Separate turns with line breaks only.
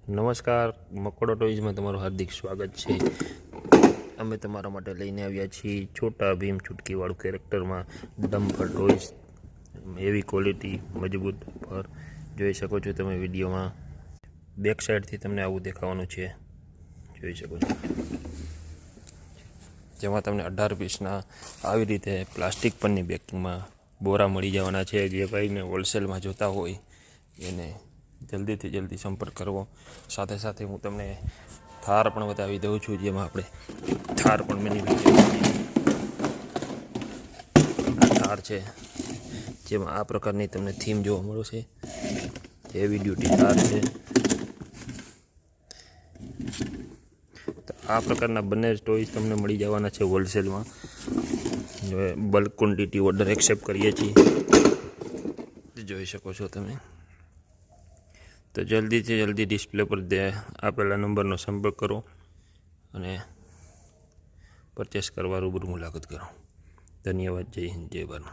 નમસ્કાર, મકોડો ટોયઝમાં તમારું હાર્દિક સ્વાગત છે। અમે તમારા માટે લઈને આવ્યા છીએ છોટા ભીમ ચૂટકીવાળું કેરેક્ટરમાં ડમ્પર ટોયઝ। એવી ક્વોલિટી મજબૂત પર જોઈ શકો છો તમે વિડીયોમાં। બેક સાઈડથી તમને આવું દેખાવાનું છે, જોઈ શકો છો। જેમાં તમને 18 પીસના આવી રીતે પ્લાસ્ટિક પરની પેકિંગમાં બોરા મળી જવાના છે। જે ભાઈને હોલસેલમાં જોતા હોય એને જલ્દીથી જલ્દી સંપર્ક કરવો। સાથે સાથે હું તમને થાર પણ બતાવી દઉં છું, જેમાં આપણે થાર પણ મેન્યુફેક્ચરિંગ થાર છે, જેમાં આ પ્રકારની તમને થીમ જોવા મળશે। હેવી ડ્યુટી થાર છે। તો આ પ્રકારના બંને ટોયઝ તમને મળી જવાના છે હોલસેલમાં। બલ્ક ક્વોન્ટિટી ઓર્ડર એક્સેપ્ટ કરીએ છીએ, જોઈ શકો છો તમે। તો જલ્દીથી જલ્દી ડિસ્પ્લે પર આપેલા નંબરનો સંપર્ક કરો અને પરચેસ કરવા રૂબરૂ મુલાકાત કરો। ધન્યવાદ। જય હિન્દ, જય ભારત।